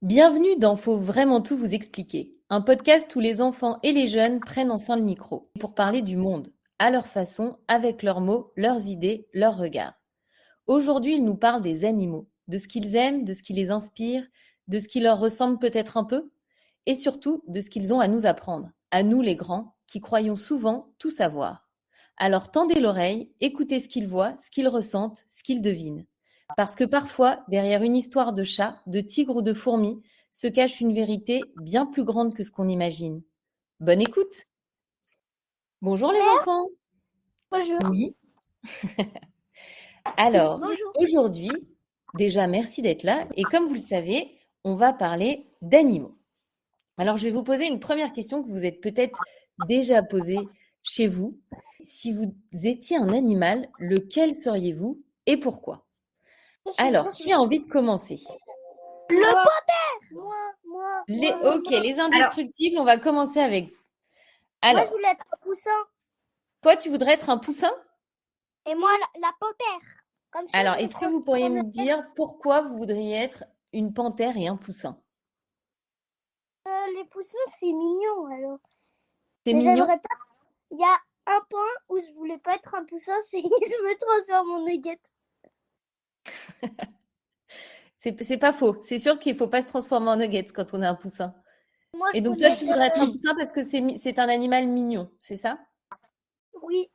Bienvenue dans Faut vraiment tout vous expliquer, un podcast où les enfants et les jeunes prennent enfin le micro pour parler du monde, à leur façon, avec leurs mots, leurs idées, leurs regards. Aujourd'hui, ils nous parlent des animaux, de ce qu'ils aiment, de ce qui les inspire, de ce qui leur ressemble peut-être un peu, et surtout de ce qu'ils ont à nous apprendre, à nous les grands, qui croyons souvent tout savoir. Alors tendez l'oreille, écoutez ce qu'ils voient, ce qu'ils ressentent, ce qu'ils devinent. Parce que parfois, derrière une histoire de chat, de tigre ou de fourmi, se cache une vérité bien plus grande que ce qu'on imagine. Bonne écoute! Bonjour les enfants! Bonjour. Oui. Alors, Bonjour. aujourd'hui, déjà merci d'être là et comme vous le savez, on va parler d'animaux. Alors, je vais vous poser une première question que vous êtes peut-être déjà posée chez vous. Si vous étiez un animal, lequel seriez-vous et pourquoi? Alors, qui a envie de commencer? Le panthère. Moi. Ok, les indestructibles, on va commencer avec vous. Moi, je Alors, voulais être un poussin. toi, tu voudrais être un poussin? Et moi, la panthère. Comme ça, Alors, je me est-ce que vous pourriez me transforme. dire pourquoi vous voudriez être une panthère et un poussin? Les poussins, c'est mignon, alors. C'est Mais mignon? j'aimerais pas. Il y a un point où je voulais pas être un poussin, c'est je me transforme en nugget. C'est pas faux. C'est sûr qu'il faut pas se transformer en nuggets quand on est un poussin. Moi, Et je donc, toi, voulais tu être. voudrais être un poussin parce que c'est un animal mignon, c'est ça? Oui,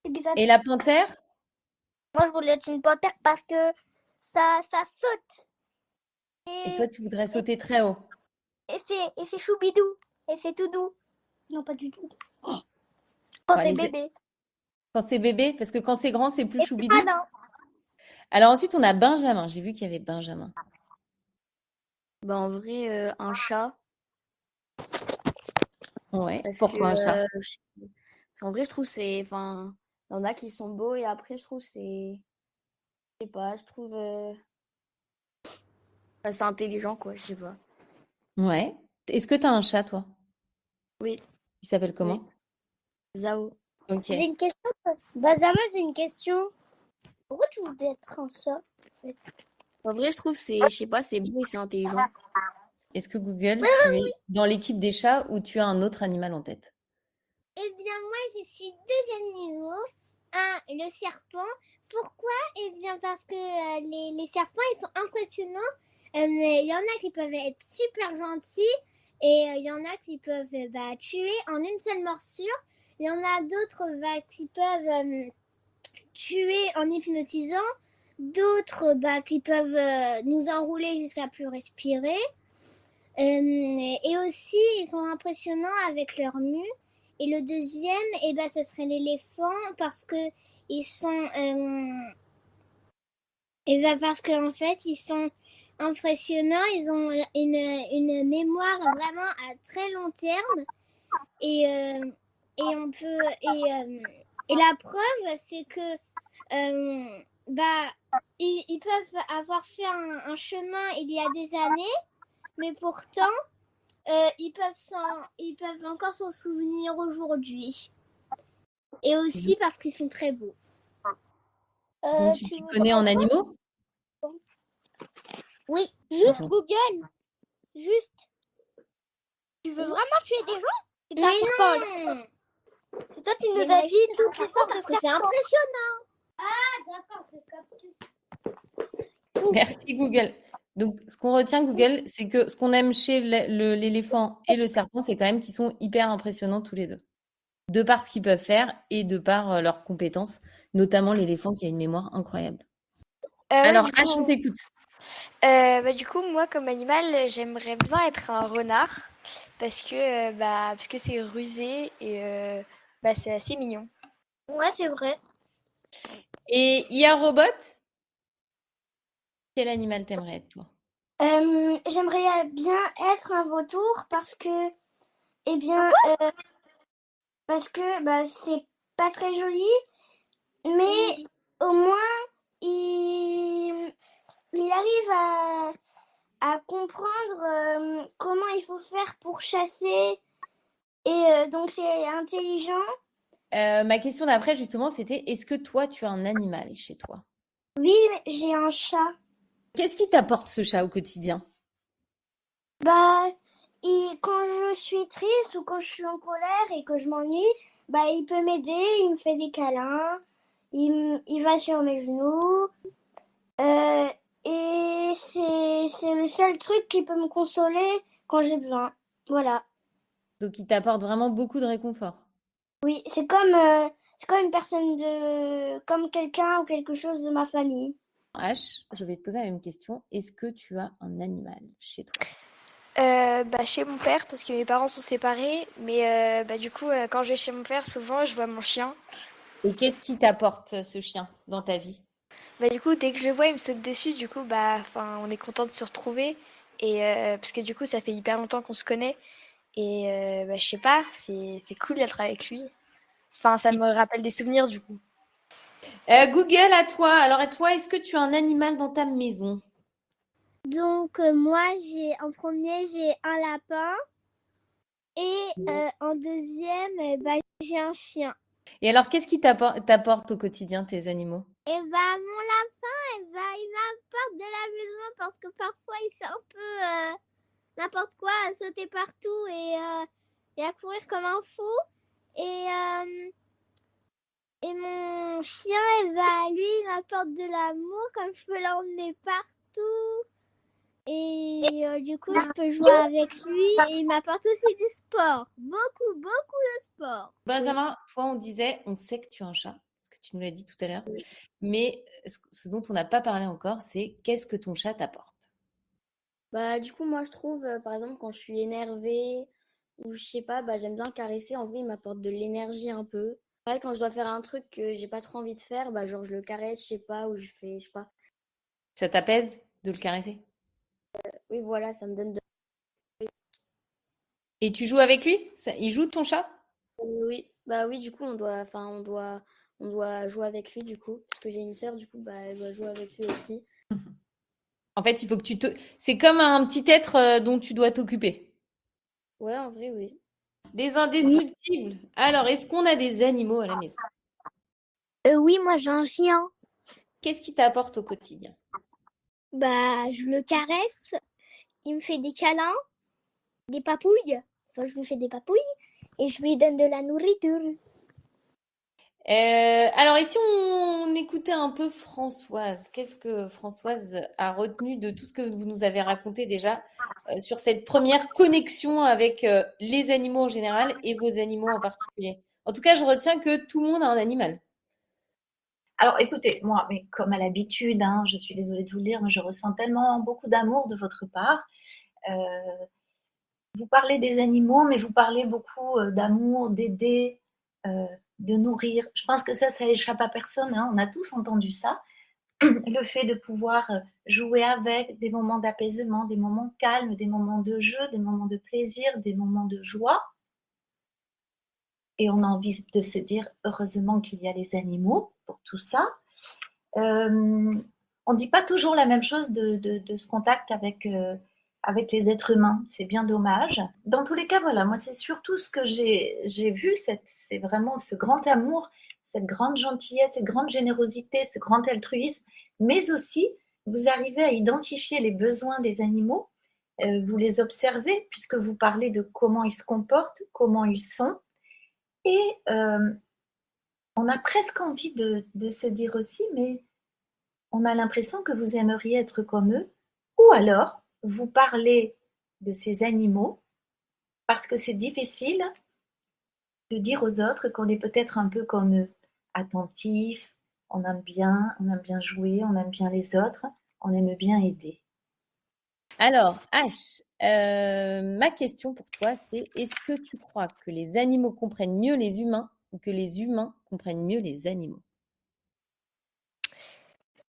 exact. Et la panthère? Moi, je voulais être une panthère parce que ça saute. Et Et, toi, tu voudrais sauter très haut. et c'est choubidou. Et c'est tout doux. Non, pas du tout. Quand Enfin, c'est bébé. quand c'est bébé, parce que quand c'est grand, c'est plus Et c'est choubidou. malin. Alors ensuite, on a Benjamin. J'ai vu qu'il y avait Benjamin. Bah, en vrai, un chat. Ouais. Parce que, Pourquoi un chat? en vrai, je trouve c'est. Enfin, il y en a qui sont beaux et après, je trouve c'est. Je sais pas, je trouve. C'est intelligent, quoi, je sais pas. Ouais. Est-ce que tu as un chat, toi? Oui, Il s'appelle oui. comment? Zao. Ok. J'ai une question. Benjamin, j'ai une question. Pourquoi tu voudrais être un chat? En vrai, je trouve c'est. Je sais pas, c'est beau et c'est intelligent. Est-ce que Google, tu es dans l'équipe des chats ou tu as un autre animal en tête? Eh bien, moi, je suis deux animaux. Un, le serpent. Pourquoi? Eh bien, parce que les serpents, ils sont impressionnants. Mais il y en a qui peuvent être super gentils. Et il y en a qui peuvent tuer en une seule morsure. Il y en a d'autres qui peuvent tuer en hypnotisant. D'autres qui peuvent nous enrouler jusqu'à plus respirer. Et aussi, ils sont impressionnants avec leur mue. Et le deuxième, ce serait l'éléphant parce que ils sont, parce qu'en fait, ils sont impressionnants. Ils ont une mémoire vraiment à très long terme. Et on peut et la preuve, c'est que ils peuvent avoir fait un chemin il y a des années, mais pourtant ils peuvent encore s'en souvenir aujourd'hui. Et aussi parce qu'ils sont très beaux. Donc, tu t'y connais en animaux? Oui, juste Google. Juste. Tu veux vraiment tuer des gens? C'est un serpent. C'est toi qui nous as dit toutes les sortes parce que c'est impressionnant. Ah, d'accord, j'ai capté. Merci Google. Donc, ce qu'on retient Google, c'est que ce qu'on aime chez l'éléphant et le serpent, c'est quand même qu'ils sont hyper impressionnants tous les deux. De par ce qu'ils peuvent faire et de par leurs compétences, notamment l'éléphant qui a une mémoire incroyable. Alors, Du H, on coup, t'écoute. moi, comme animal, j'aimerais bien être un renard parce que c'est rusé et c'est assez mignon. Ouais, c'est vrai. Et IA Robot, quel animal t'aimerais être, toi? J'aimerais bien être un vautour parce que, eh bien, c'est pas très joli, mais au moins il arrive à comprendre comment il faut faire pour chasser et donc c'est intelligent. Ma question d'après, justement, c'était est-ce que toi, tu as un animal chez toi? Oui, j'ai un chat. Qu'est-ce qui t'apporte ce chat au quotidien? Bah, quand je suis triste ou quand je suis en colère et que je m'ennuie, bah, il peut m'aider, il me fait des câlins, il va sur mes genoux. Euh, et c'est le seul truc qui peut me consoler quand j'ai besoin. Voilà. Donc, il t'apporte vraiment beaucoup de réconfort. Oui, c'est comme une personne comme quelqu'un ou quelque chose de ma famille. H, je vais te poser la même question. Est-ce que tu as un animal chez toi? Bah, chez mon père, parce que mes parents sont séparés, mais bah, du coup, quand je vais chez mon père, souvent, je vois mon chien. Et qu'est-ce qui t'apporte ce chien dans ta vie? Bah, du coup, dès que je le vois, il me saute dessus, du coup, bah, enfin, on est content de se retrouver, et parce que du coup, ça fait hyper longtemps qu'on se connaît, et bah, je sais pas, c'est cool d'être avec lui. Enfin, ça me rappelle des souvenirs, du coup. Google, à toi. Alors, à toi, est-ce que tu as un animal dans ta maison? Donc moi en premier j'ai un lapin et en deuxième bah, j'ai un chien. Et alors, qu'est-ce qui t'apporte au quotidien tes animaux? Et bah mon lapin il m'apporte de l'amusement parce que parfois il fait un peu n'importe quoi, à sauter partout et à courir comme un fou. Et, euh, et mon chien, lui, il m'apporte de l'amour comme je peux l'emmener partout. Et du coup, je peux jouer avec lui et il m'apporte aussi du sport. Beaucoup, beaucoup de sport. Benjamin, toi, on disait, on sait que tu as un chat, parce que tu nous l'as dit tout à l'heure. Mais ce dont on n'a pas parlé encore, c'est qu'est-ce que ton chat t'apporte? Bah, du coup, moi, je trouve, par exemple, quand je suis énervée ou je sais pas, bah, j'aime bien le caresser. En vrai, il m'apporte de l'énergie un peu. Pareil, quand je dois faire un truc que j'ai pas trop envie de faire, bah, genre, je le caresse, je sais pas, ou je fais, je sais pas. Ça t'apaise de le caresser? Oui, voilà, ça me donne de. Et tu joues avec lui? Il joue ton chat? Oui, bah oui, du coup, on doit jouer avec lui, du coup, parce que j'ai une sœur, du coup, bah, elle doit jouer avec lui aussi. En fait, il faut que tu te... C'est comme un petit être dont tu dois t'occuper. Ouais, en vrai, oui. Les Oui, indestructibles. Alors, est-ce qu'on a des animaux à la maison? oui, moi j'ai un chien. Qu'est-ce qui t'apporte au quotidien? Bah, je le caresse, il me fait des câlins, des papouilles. Enfin, je lui fais des papouilles et je lui donne de la nourriture. Alors, et si on écoutait un peu Françoise? Qu'est-ce que Françoise a retenu de tout ce que vous nous avez raconté déjà sur cette première connexion avec les animaux en général et vos animaux en particulier? En tout cas, je retiens que tout le monde a un animal. Alors écoutez, moi, mais comme à l'habitude, hein, je suis désolée de vous le dire, mais je ressens tellement beaucoup d'amour de votre part. Euh, Vous parlez des animaux, mais vous parlez beaucoup d'amour, d'aider, euh, de nourrir. Je pense que ça échappe à personne, hein. On a tous entendu ça. Le fait de pouvoir jouer avec, des moments d'apaisement, des moments calmes, des moments de jeu, des moments de plaisir, des moments de joie. Et on a envie de se dire, heureusement qu'il y a les animaux pour tout ça. On ne dit pas toujours la même chose de ce contact avec les êtres humains. C'est bien dommage. Dans tous les cas, voilà, moi, c'est surtout ce que j'ai vu, c'est vraiment ce grand amour, cette grande gentillesse, cette grande générosité, ce grand altruisme, mais aussi, vous arrivez à identifier les besoins des animaux, vous les observez, puisque vous parlez de comment ils se comportent, comment ils sont, et on a presque envie de se dire aussi, mais on a l'impression que vous aimeriez être comme eux, ou alors vous parlez de ces animaux parce que c'est difficile de dire aux autres qu'on est peut-être un peu comme eux, attentifs, on aime bien jouer, on aime bien les autres, on aime bien aider. Alors, H, ma question pour toi, c'est est-ce que tu crois que les animaux comprennent mieux les humains ou que les humains comprennent mieux les animaux?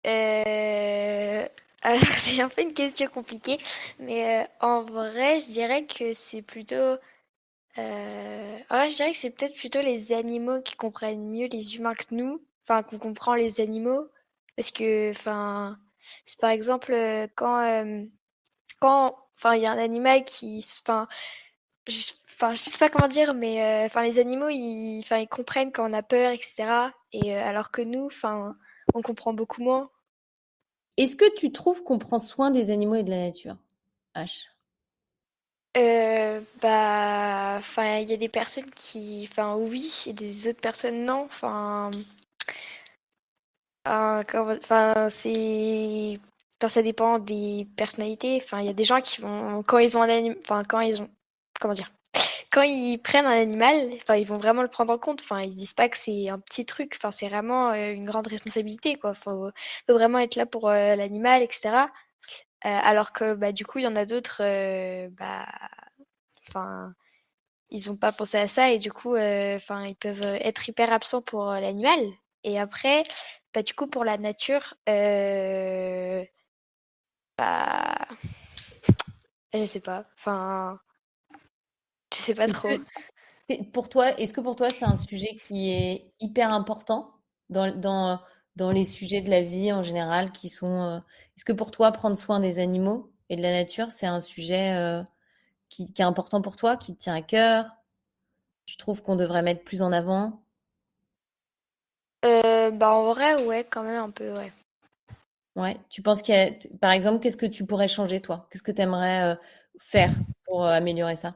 Euh, Alors, c'est un peu une question compliquée, mais en vrai, je dirais que c'est plutôt. En vrai, je dirais que c'est peut-être plutôt les animaux qui comprennent mieux les humains que nous, enfin, qu'on comprend les animaux, parce que, enfin, c'est par exemple enfin, il y a un animal enfin, enfin, je sais pas comment dire, mais enfin, les animaux, enfin, ils comprennent quand on a peur, etc. Et alors que nous, enfin, on comprend beaucoup moins. Est-ce que tu trouves qu'on prend soin des animaux et de la nature, H? Enfin, il y a des personnes qui, enfin, oui, et des autres personnes non. Enfin, ça dépend des personnalités. Enfin, il y a des gens qui vont, quand ils ont un enfin, quand ils ont, comment dire, quand ils prennent un animal, enfin, ils vont vraiment le prendre en compte. Enfin, ils disent pas que c'est un petit truc. Enfin, c'est vraiment une grande responsabilité, quoi. Faut vraiment être là pour l'animal, etc. Alors que, bah, du coup, il y en a d'autres, enfin, ils ont pas pensé à ça et du coup, enfin, ils peuvent être hyper absents pour l'animal. Et après, bah, du coup, pour la nature, bah, je sais pas. Enfin, je sais pas Est-ce trop. que est-ce que pour toi, c'est un sujet qui est hyper important dans les sujets de la vie en général qui sont, est-ce que pour toi, prendre soin des animaux et de la nature, c'est un sujet, qui est important pour toi, qui te tient à cœur? Tu trouves qu'on devrait mettre plus en avant? Bah, en vrai, ouais, quand même un peu, ouais. Ouais. Tu penses qu'il y a, par exemple, qu'est-ce que tu pourrais changer, toi? Qu'est-ce que tu aimerais faire pour améliorer ça?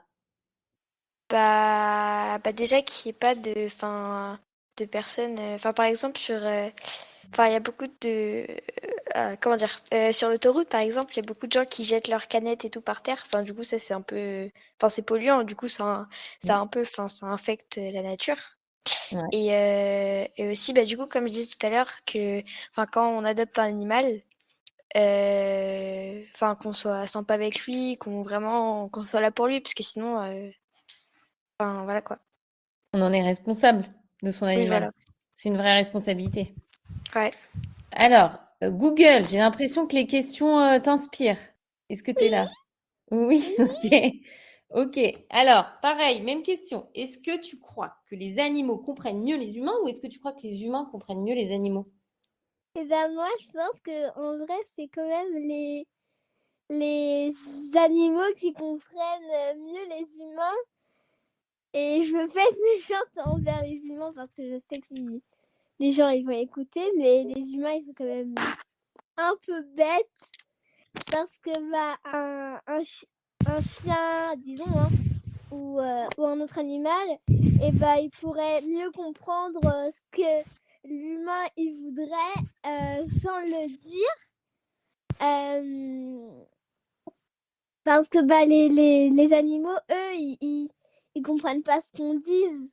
Bah, déjà qu'il n'y ait pas de personnes. Enfin, par exemple, enfin, il y a beaucoup de. Comment dire? Sur l'autoroute, par exemple, il y a beaucoup de gens qui jettent leurs canettes et tout par terre. Enfin, du coup, ça, c'est un peu. Enfin, c'est polluant. Du coup, ça un peu. Enfin, ça infecte la nature. Ouais. Et aussi, bah, du coup, comme je disais tout à l'heure, enfin, quand on adopte un animal, enfin, qu'on soit sympa avec lui, qu'on soit là pour lui, parce que sinon, enfin, voilà quoi. On en est responsable de son Oui, animal. voilà. C'est une vraie responsabilité. Ouais. Alors, Google, j'ai l'impression que les questions t'inspirent. Est-ce que tu es là? Oui, ok. Ok. Alors, pareil, même question. Est-ce que tu crois que les animaux comprennent mieux les humains ou est-ce que tu crois que les humains comprennent mieux les animaux? Et ben moi, je pense que en vrai, c'est quand même les animaux qui comprennent mieux les humains. Et je veux pas être méchante envers les humains parce que je sais que si les gens ils vont écouter, mais les humains ils sont quand même un peu bêtes parce que bah un chien, disons, hein, ou un autre animal, et bah il pourrait mieux comprendre ce que l'humain il voudrait sans le dire. Euh, Parce que bah, les animaux, eux, ils comprennent pas ce qu'on dit.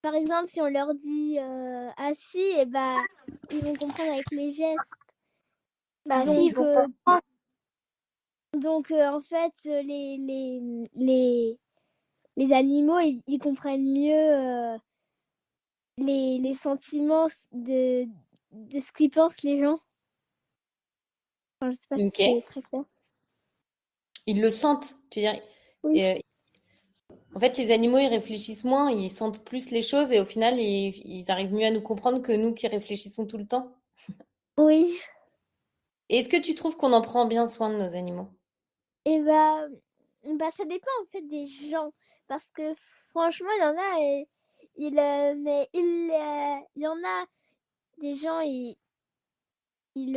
Par exemple, si on leur dit assis, et bah, ils vont comprendre avec les gestes. Bah si, il Donc, faut comprendre. en fait, les animaux, ils comprennent mieux les sentiments de ce qu'ils pensent les gens. Enfin, je sais pas si Ok. c'est très clair. Ils le sentent. Tu veux dire, Oui. euh, en fait, les animaux, ils réfléchissent moins, ils sentent plus les choses et au final, ils arrivent mieux à nous comprendre que nous qui réfléchissons tout le temps. Oui. Et est-ce que tu trouves qu'on en prend bien soin de nos animaux? Et bah, ça dépend en fait des gens. Parce que franchement, il y en a, il y en a des gens, ils, ils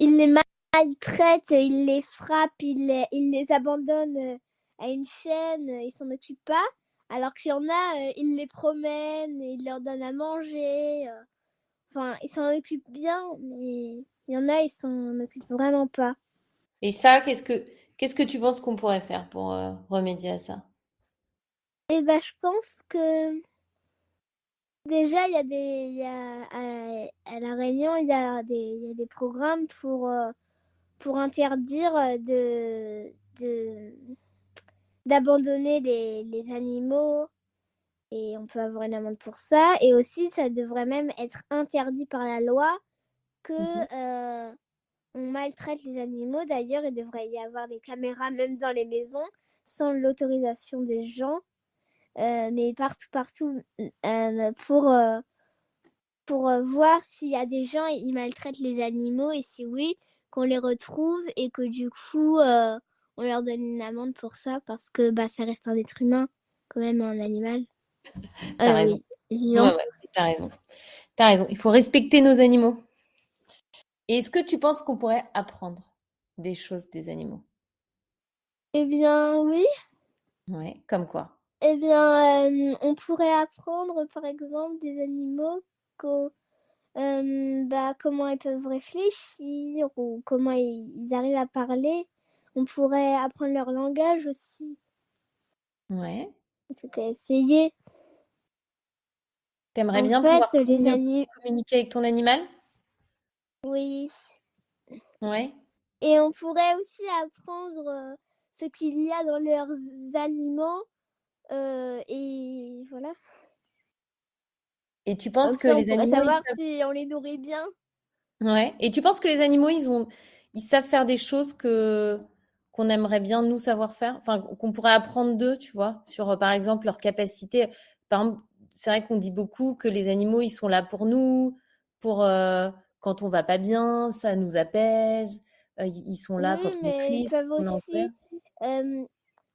les maltraitent, ils les frappent, ils les abandonnent à une chaîne, ils s'en occupent pas. Alors qu'il y en a, ils les promènent, ils leur donnent à manger. Enfin, ils s'en occupent bien, mais il y en a, ils s'en occupent vraiment pas. Et ça, qu'est-ce que tu penses qu'on pourrait faire pour remédier à ça? Et bah, je pense que déjà, à La Réunion, il y a des programmes pour interdire d'abandonner les animaux et on peut avoir une amende pour ça. Et aussi, ça devrait même être interdit par la loi que Mhm. on maltraite les animaux. D'ailleurs, il devrait y avoir des caméras même dans les maisons sans l'autorisation des gens, mais partout, pour voir s'il y a des gens ils maltraitent les animaux et si oui, qu'on les retrouve et que du coup on leur donne une amende pour ça parce que bah ça reste un être humain quand même un animal. T'as raison. Oui, vivant. Ouais, ouais, t'as raison. T'as raison. Il faut respecter nos animaux. Et est-ce que tu penses qu'on pourrait apprendre des choses des animaux? Eh bien, oui. Ouais, comme quoi? Eh bien, on pourrait apprendre, par exemple, des animaux comment ils peuvent réfléchir ou comment ils arrivent à parler. On pourrait apprendre leur langage aussi. Ouais. En tout cas, essayer. T'aimerais En bien fait, pouvoir les animaux, communiquer avec ton animal? oui. Ouais. Et on pourrait aussi apprendre ce qu'il y a dans leurs aliments. Et voilà. Et tu penses Comme que ça, on les pourrait animaux, ils savoir savent... si on les nourrit bien. Ouais. Et tu penses que les animaux, ils savent faire des choses qu'on aimerait bien nous savoir faire, enfin qu'on pourrait apprendre d'eux, tu vois, sur par exemple leur capacité. Par exemple, c'est vrai qu'on dit beaucoup que les animaux, ils sont là pour nous, pour quand on va pas bien, ça nous apaise. Ils sont là Oui, quand on est mais ils triste, peuvent quand on est en colère. aussi. euh,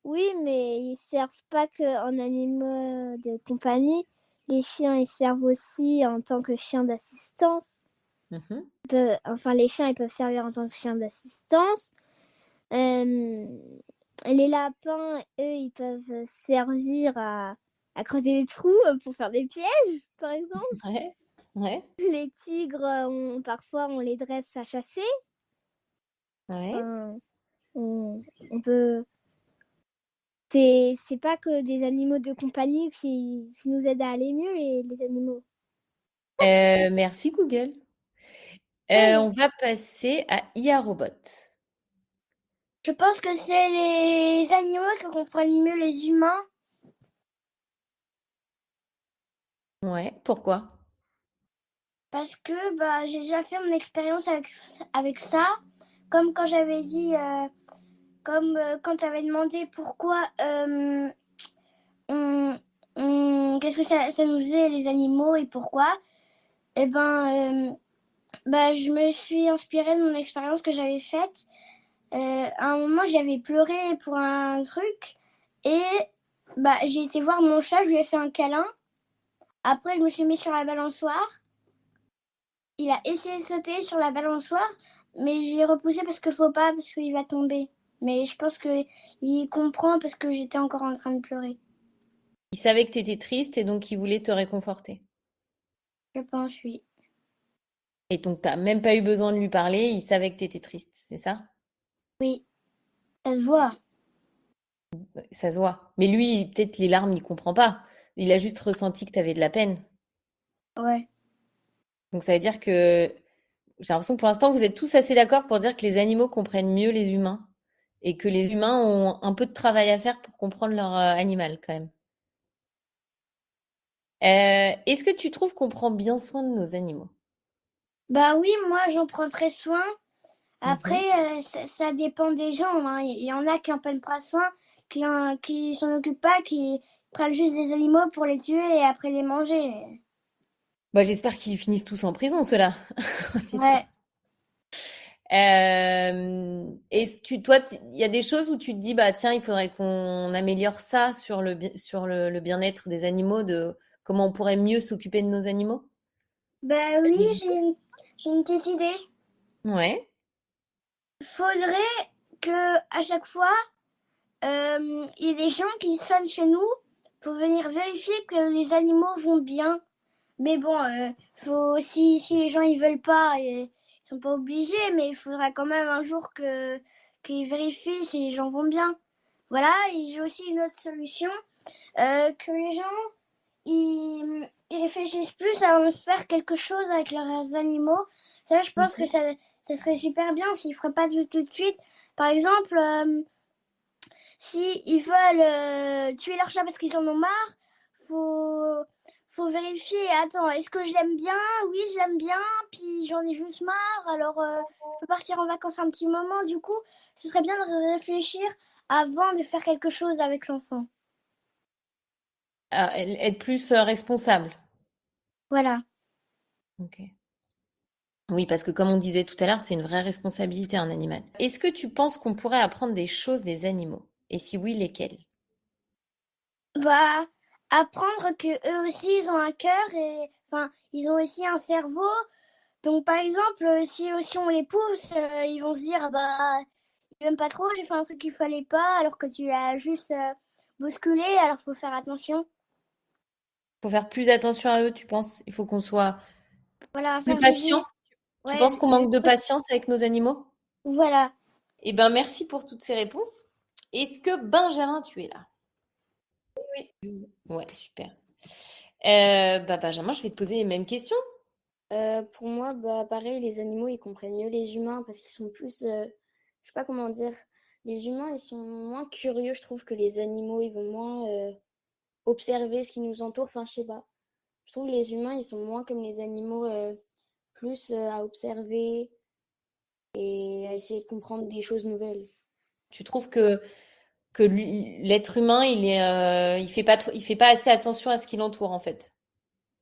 oui, mais ils servent pas qu'en animaux de compagnie. Les chiens, ils servent aussi en tant que chiens d'assistance. Mhm. Enfin, les chiens, ils peuvent servir en tant que chiens d'assistance. Euh, les lapins, eux, ils peuvent servir à creuser des trous pour faire des pièges, par exemple. Ouais. Ouais. Les tigres, parfois, on les dresse à chasser. Ouais. Enfin, on peut. C'est pas que des animaux de compagnie qui nous aident à aller mieux, les animaux. Merci Google. Ouais. On va passer à IA Robot. Je pense que c'est les animaux qui comprennent mieux les humains Ouais, pourquoi? parce que j'ai déjà fait mon expérience avec ça. Comme quand j'avais dit, quand tu avais demandé pourquoi on, qu'est-ce que ça nous faisait les animaux et pourquoi, et je me suis inspirée de mon expérience que j'avais faite. À un moment, j'avais pleuré pour un truc et j'ai été voir mon chat, je lui ai fait un câlin. Après, je me suis mis sur la balançoire. Il a essayé de sauter sur la balançoire, mais je l'ai repoussé parce qu'il faut pas, parce qu'il va tomber. Mais je pense qu'il comprend parce que j'étais encore en train de pleurer. Il savait que tu étais triste et donc il voulait te réconforter. Je pense, oui. Et donc, tu n'as même pas eu besoin de lui parler, il savait que tu étais triste, c'est ça? Oui, ça se voit. Ouais, ça se voit. Mais lui, peut-être les larmes, il comprend pas. Il a juste ressenti que tu avais de la peine. Ouais. Donc ça veut dire que j'ai l'impression que pour l'instant, vous êtes tous assez d'accord pour dire que les animaux comprennent mieux les humains et que les humains ont un peu de travail à faire pour comprendre leur animal quand même. Est-ce que tu trouves qu'on prend bien soin de nos animaux? Bah oui, moi j'en prends très soin. Après, Mhm. ça dépend des gens, hein. Il y en a qui en prennent pas soin, qui s'en occupent pas, qui prennent juste des animaux pour les tuer et après les manger. Bah, j'espère qu'ils finissent tous en prison, ceux-là. Dis-toi. Ouais. Toi, il y a des choses où tu te dis, bah tiens, il faudrait qu'on améliore ça sur le bien-être des animaux, de comment on pourrait mieux s'occuper de nos animaux? Bah T'as oui, des idées? j'ai une petite idée. Ouais. Faudrait que à chaque fois, il y ait des gens qui sonnent chez nous pour venir vérifier que les animaux vont bien. Mais bon, faut si les gens ils veulent pas, ils sont pas obligés, mais il faudra quand même un jour qu'ils vérifient si les gens vont bien. Voilà, et j'ai aussi une autre solution, que les gens ils réfléchissent plus à faire quelque chose avec leurs animaux. Ça, je pense que Mhm. ça serait super bien s'ils feraient pas tout de suite. Par exemple, si ils veulent tuer leur chat parce qu'ils en ont marre, faut faut vérifier. Attends, est-ce que je l'aime bien? Oui, je l'aime bien. Puis j'en ai juste marre. Alors, je peux partir en vacances un petit moment. Du coup, ce serait bien de réfléchir avant de faire quelque chose avec l'enfant. Ah, être plus responsable. Voilà. Ok. Oui, parce que comme on disait tout à l'heure, c'est une vraie responsabilité, un animal. Est-ce que tu penses qu'on pourrait apprendre des choses des animaux? Et si oui, lesquelles? Bah, apprendre que eux aussi ils ont un cœur et enfin ils ont aussi un cerveau. Donc par exemple, si on les pousse, ils vont se dire bah j'aime pas trop, j'ai fait un truc qu'il fallait pas, alors que tu as juste bousculé, alors faut faire attention. Faut faire plus attention à eux, tu penses? Il faut qu'on soit Voilà, plus faire des patient. gestes. Tu Ouais, penses qu'on manque de patience avec nos animaux? voilà. Eh ben, merci pour toutes ces réponses. Est-ce que Benjamin, tu es là? Ouais, super. Benjamin, je vais te poser les mêmes questions. Pour moi, bah, pareil, les animaux, ils comprennent mieux les humains parce qu'ils sont plus, je sais pas comment dire, les humains, ils sont moins curieux, je trouve, que les animaux, ils vont moins observer ce qui nous entoure, enfin, je sais pas. Je trouve que les humains, ils sont moins comme les animaux, plus à observer et à essayer de comprendre des choses nouvelles. Tu trouves que l'être humain, il fait pas assez attention à ce qui l'entoure, en fait.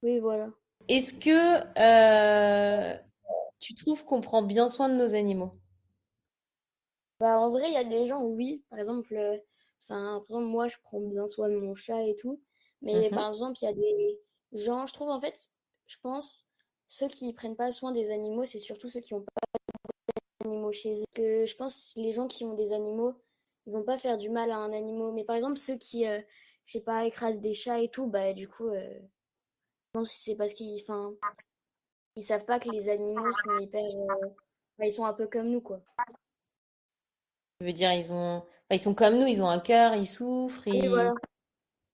Oui, voilà. Est-ce que tu trouves qu'on prend bien soin de nos animaux? Bah, en vrai, il y a des gens, oui. Par exemple, moi, je prends bien soin de mon chat et tout. Mais Mhm. par exemple, il y a des gens, je trouve, en fait, je pense, ceux qui prennent pas soin des animaux, c'est surtout ceux qui ont pas d'animaux chez eux. Que je pense, les gens qui ont des animaux, ils vont pas faire du mal à un animal. Mais par exemple, ceux qui, je sais pas, écrasent des chats et tout, bah, du coup, je pense que c'est parce ils savent pas que les animaux sont hyper, bah, ils sont un peu comme nous, quoi. Je veux dire, ils sont comme nous, ils ont un cœur, ils souffrent. Oui, voilà.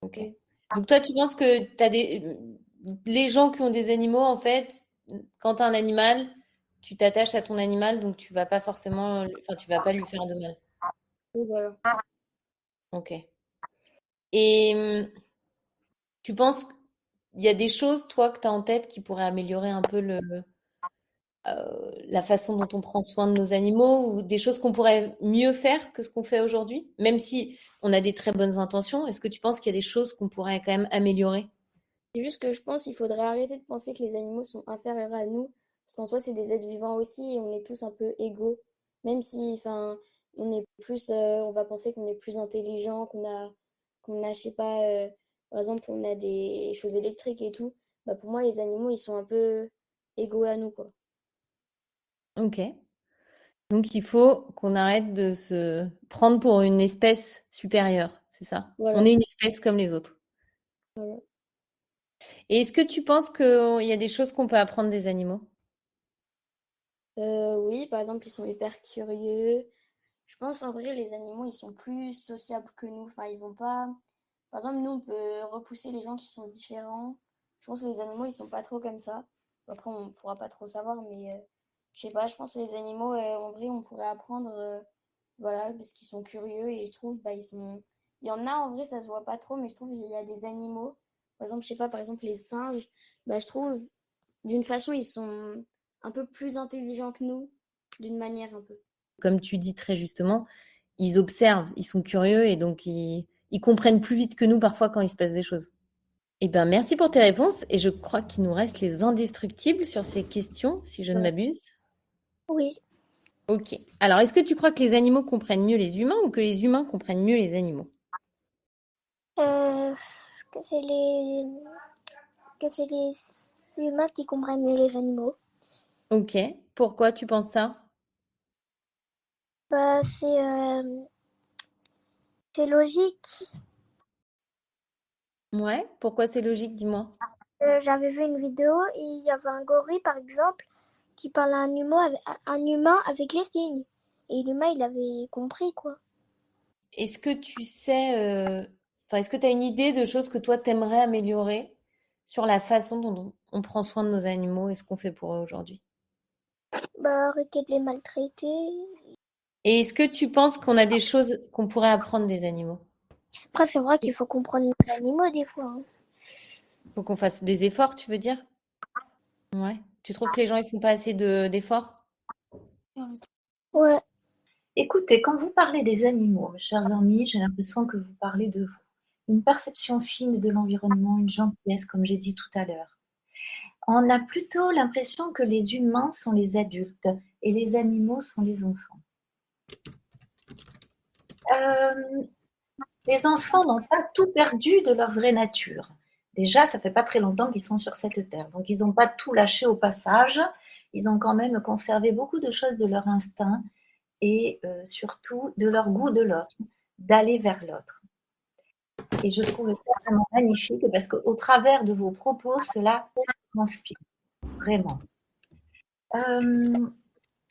Ok. Oui. Donc toi, tu penses que les gens qui ont des animaux, en fait, quand tu as un animal, tu t'attaches à ton animal, donc tu vas pas forcément, enfin, tu vas pas lui faire de mal. Oui, voilà. Ok. Et tu penses qu'il y a des choses, toi, que tu as en tête qui pourraient améliorer un peu la façon dont on prend soin de nos animaux ou des choses qu'on pourrait mieux faire que ce qu'on fait aujourd'hui? Même si on a des très bonnes intentions, est-ce que tu penses qu'il y a des choses qu'on pourrait quand même améliorer? C'est juste que je pense qu'il faudrait arrêter de penser que les animaux sont inférieurs à nous, parce qu'en soi, c'est des êtres vivants aussi et on est tous un peu égaux. Même si, enfin, on est plus, on va penser qu'on est plus intelligent, je sais pas, par exemple, on a des choses électriques et tout. Bah, pour moi, les animaux, ils sont un peu égaux à nous, quoi. Ok. Donc il faut qu'on arrête de se prendre pour une espèce supérieure, c'est ça? On Voilà. est une espèce comme les autres. Voilà. Et est-ce que tu penses qu'il y a des choses qu'on peut apprendre des animaux? Oui, par exemple, ils sont hyper curieux. Je pense en vrai, les animaux, ils sont plus sociables que nous. Enfin, ils vont pas. Par exemple, nous, on peut repousser les gens qui sont différents. Je pense que les animaux, ils sont pas trop comme ça. Après, on pourra pas trop savoir, mais je sais pas, je pense que les animaux, en vrai, on pourrait apprendre, voilà, parce qu'ils sont curieux et je trouve, bah, ils sont. Il y en a, en vrai, ça se voit pas trop, mais je trouve qu'il y a des animaux. Par exemple, je sais pas, par exemple, les singes, bah, je trouve, d'une façon, ils sont un peu plus intelligents que nous, d'une manière un peu. Comme tu dis très justement, ils observent, ils sont curieux et donc ils comprennent plus vite que nous parfois quand il se passe des choses. Eh ben, merci pour tes réponses et je crois qu'il nous reste les indestructibles sur ces questions, si je ne Voilà. m'abuse. Oui. Ok. Alors, est-ce que tu crois que les animaux comprennent mieux les humains ou que les humains comprennent mieux les animaux? Euh, que c'est les que c'est les humains qui comprennent mieux les animaux. Ok. Pourquoi tu penses ça? Bah, c'est logique. Ouais. Pourquoi c'est logique, dis-moi. J'avais vu une vidéo et il y avait un gorille, par exemple, qui parlait à un humain avec les signes. Et l'humain, il avait compris, quoi. Est-ce que tu sais, enfin, est-ce que tu as une idée de choses que toi t'aimerais améliorer sur la façon dont on prend soin de nos animaux et ce qu'on fait pour eux aujourd'hui? Bah, arrêtez de les maltraiter. Et est-ce que tu penses qu'on a des choses qu'on pourrait apprendre des animaux? Après, c'est vrai qu'il faut comprendre les animaux des fois, hein. Faut qu'on fasse des efforts, tu veux dire? Ouais. Tu trouves que les gens ils font pas assez d'efforts? Ouais. Écoutez, quand vous parlez des animaux, mes chers amis, j'ai l'impression que vous parlez de vous. Une perception fine de l'environnement, une gentillesse, comme j'ai dit tout à l'heure. On a plutôt l'impression que les humains sont les adultes et les animaux sont les enfants. Les enfants n'ont pas tout perdu de leur vraie nature. Déjà, ça fait pas très longtemps qu'ils sont sur cette terre, donc ils n'ont pas tout lâché au passage. Ils ont quand même conservé beaucoup de choses de leur instinct et surtout de leur goût de l'autre, d'aller vers l'autre. Et je trouve ça vraiment magnifique parce qu'au travers de vos propos, cela m'inspire, vraiment.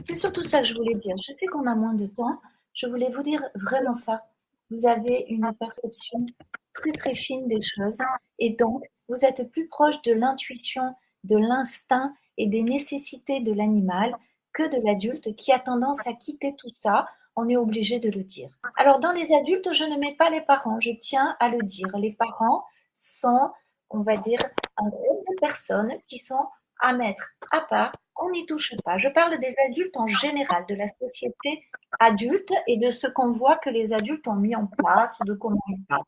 C'est surtout ça que je voulais dire. Je sais qu'on a moins de temps. Je voulais vous dire vraiment ça. Vous avez une perception très très fine des choses et donc vous êtes plus proche de l'intuition, de l'instinct et des nécessités de l'animal que de l'adulte qui a tendance à quitter tout ça. On est obligé de le dire. Alors dans les adultes, je ne mets pas les parents, je tiens à le dire. Les parents sont, on va dire, un groupe de personnes qui sont à mettre à part. On n'y touche pas. Je parle des adultes en général, de la société adulte et de ce qu'on voit que les adultes ont mis en place ou de comment ils parlent.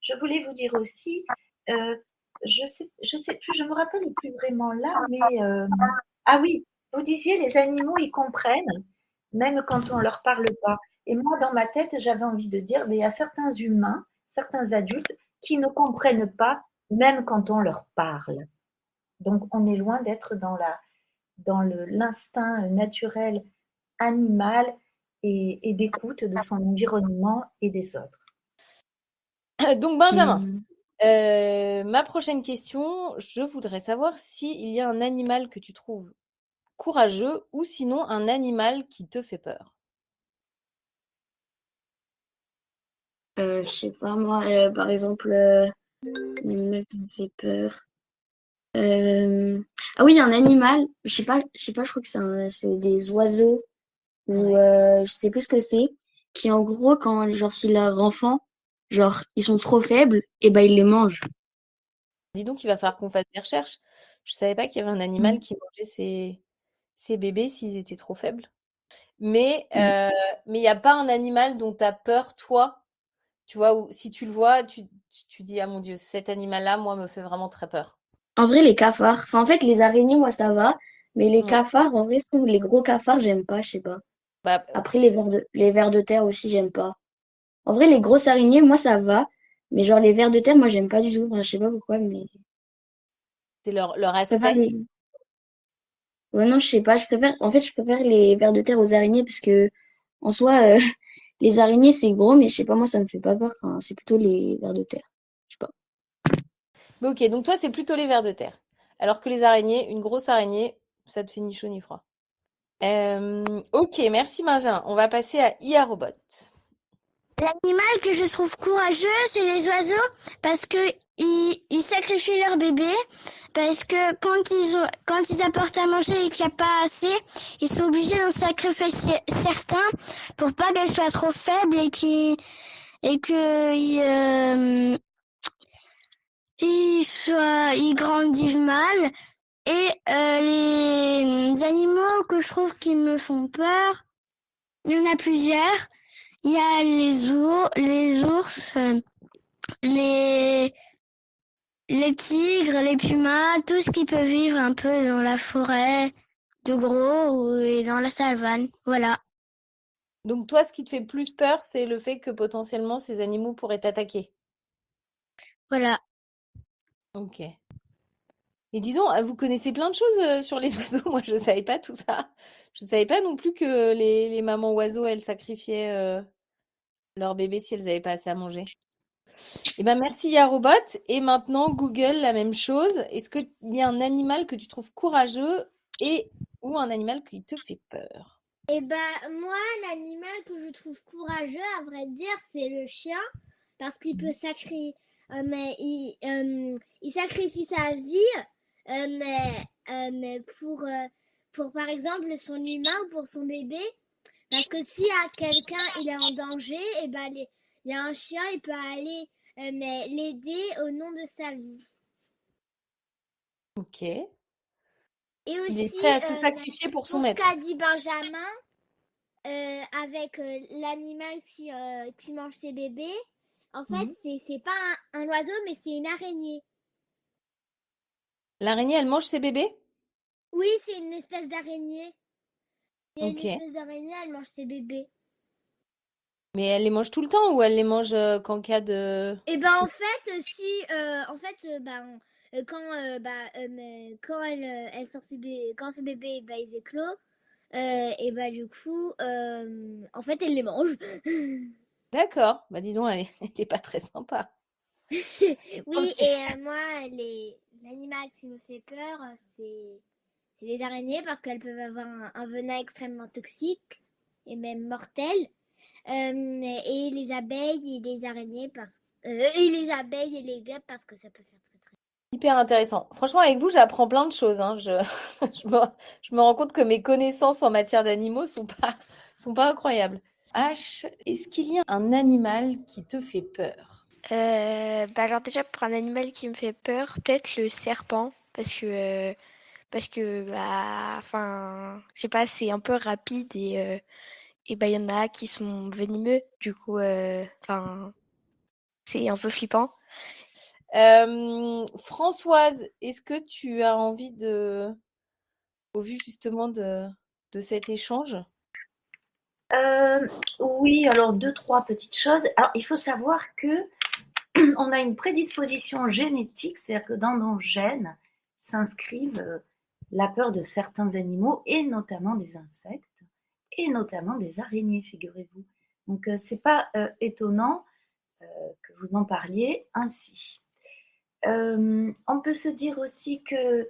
Je voulais vous dire aussi, je sais plus, je me rappelle plus vraiment là, mais ah oui, vous disiez les animaux ils comprennent même quand on leur parle pas. Et moi dans ma tête j'avais envie de dire, mais il y a certains humains, certains adultes qui ne comprennent pas même quand on leur parle. Donc on est loin d'être dans l'instinct naturel animal et d'écoute de son environnement et des autres. Donc Benjamin, ma prochaine question, je voudrais savoir s'il y a un animal que tu trouves courageux ou sinon un animal qui te fait peur. Je sais pas, moi, par exemple, un animal qui me fait peur. Ah oui, un animal, je crois que c'est des oiseaux ou je sais plus ce que c'est, qui en gros, quand, genre, si leur enfant, genre, ils sont trop faibles, et ben ils les mangent. Dis donc, il va falloir qu'on fasse des recherches. Je savais pas qu'il y avait un animal qui mangeait ses bébés s'ils étaient trop faibles. Mais il n'y a pas un animal dont tu as peur, toi, tu vois, ou si tu le vois, tu dis, ah mon Dieu, cet animal-là, moi, me fait vraiment très peur. En vrai, les cafards, enfin, en fait, les araignées, moi, ça va, mais les Mm. cafards, en vrai, je trouve les gros cafards, j'aime pas, je sais pas. Bah, Après, les vers de terre aussi, j'aime pas. En vrai, les grosses araignées, moi, ça va, mais genre, les vers de terre, moi, j'aime pas du tout. Enfin, je sais pas pourquoi, mais c'est leur je préfère aspect. les. Ouais, non, je sais pas, je préfère les vers de terre aux araignées parce que, en soi, les araignées, c'est gros, mais je sais pas, moi, ça me fait pas peur. Enfin, c'est plutôt les vers de terre. Je sais pas. Mais ok, donc toi, c'est plutôt les vers de terre. Alors que les araignées, une grosse araignée, ça te fait ni chaud ni froid. Ok, merci Benjamin. On va passer à IA Robot. L'animal que je trouve courageux, c'est les oiseaux parce que ils sacrifient leur bébé parce que quand ils apportent à manger et qu'il n'y a pas assez, ils sont obligés d'en sacrifier certains pour pas qu'elles soient trop faibles et que ils grandissent mal. Et les animaux que je trouve qui me font peur, il y en a plusieurs. Il y a les ours, les, les tigres, les pumas, tout ce qui peut vivre un peu dans la forêt de gros et dans la savane. Voilà. Donc toi, ce qui te fait plus peur, c'est le fait que potentiellement ces animaux pourraient t'attaquer. Voilà. Ok. Et dis donc, vous connaissez plein de choses sur les oiseaux. Moi, je ne savais pas tout ça. Je ne savais pas non plus que les mamans oiseaux, elles sacrifiaient leurs bébés si elles n'avaient pas assez à manger. Eh ben, merci Yarobot. Et maintenant, Google, la même chose. Est-ce qu'il y a un animal que tu trouves courageux et ou un animal qui te fait peur? Et moi, l'animal que je trouve courageux, à vrai dire, c'est le chien, parce qu'il peut sacrifier, mais il sacrifie sa vie, mais pour par exemple son humain ou pour son bébé, parce que s'il y a quelqu'un, il est en danger, et il y a un chien, il peut aller mais l'aider au nom de sa vie. Ok. Et Il est aussi, prêt à se sacrifier pour son pour ce maître. qu'a dit Benjamin, avec l'animal qui mange ses bébés, en fait, c'est pas un oiseau, mais c'est une araignée. L'araignée, elle mange ses bébés? Oui, c'est une espèce d'araignée. Il y a Ok. une espèce d'araignée, elle mange ses bébés. Mais elle les mange tout le temps ou elle les mange qu'en cas de... Et en fait, quand elle sort ses bébés, quand ses bébés ils éclosent, Et bah du coup, en fait, elle les mange. D'accord. Bah dis donc, elle est pas très sympa. Oui, Ok. et moi, l'animal qui me fait peur, c'est les araignées parce qu'elles peuvent avoir un venin extrêmement toxique et même mortel. Et les abeilles et les araignées et les abeilles et les guêpes parce que ça peut faire très très. Hyper intéressant. Franchement, avec vous, j'apprends plein de choses, hein. Je me, je me rends compte que mes connaissances en matière d'animaux sont pas incroyables. H, est-ce qu'il y a un animal qui te fait peur? Bah alors déjà pour un animal qui me fait peur, peut-être le serpent parce que bah enfin je sais pas, c'est un peu rapide et bah il y en a qui sont venimeux du coup enfin c'est un peu flippant. Françoise, est-ce que tu as envie au vu justement de cet échange? Oui, alors deux, trois petites choses. Alors, il faut savoir que on a une prédisposition génétique, c'est-à-dire que dans nos gènes s'inscrivent la peur de certains animaux et notamment des insectes et notamment des araignées, figurez-vous. Donc, c'est pas étonnant que vous en parliez ainsi. On peut se dire aussi que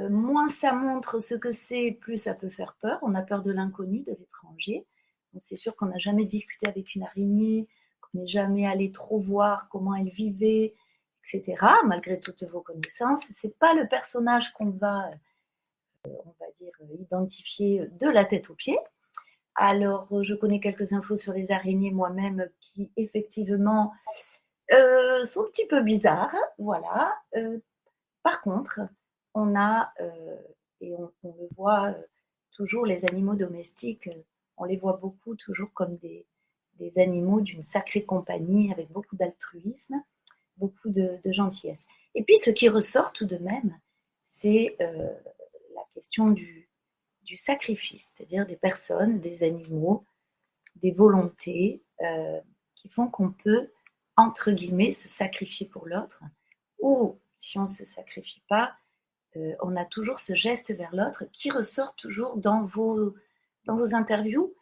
moins ça montre ce que c'est, plus ça peut faire peur. On a peur de l'inconnu, de l'étranger. Donc, c'est sûr qu'on n'a jamais discuté avec une araignée, qu'on n'est jamais allé trop voir comment elle vivait, etc. Malgré toutes vos connaissances, c'est pas le personnage qu'on va, on va dire, identifier de la tête aux pieds. Alors, je connais quelques infos sur les araignées moi-même qui, effectivement, sont un petit peu bizarres. Voilà. Par contre, on a, et on le voit toujours, les animaux domestiques, on les voit beaucoup toujours comme des animaux d'une sacrée compagnie, avec beaucoup d'altruisme, beaucoup de gentillesse. Et puis, ce qui ressort tout de même, c'est la question du sacrifice, c'est-à-dire des personnes, des animaux, des volontés qui font qu'on peut, entre guillemets, se sacrifier pour l'autre, ou si on ne se sacrifie pas, on a toujours ce geste vers l'autre qui ressort toujours dans vos interviews,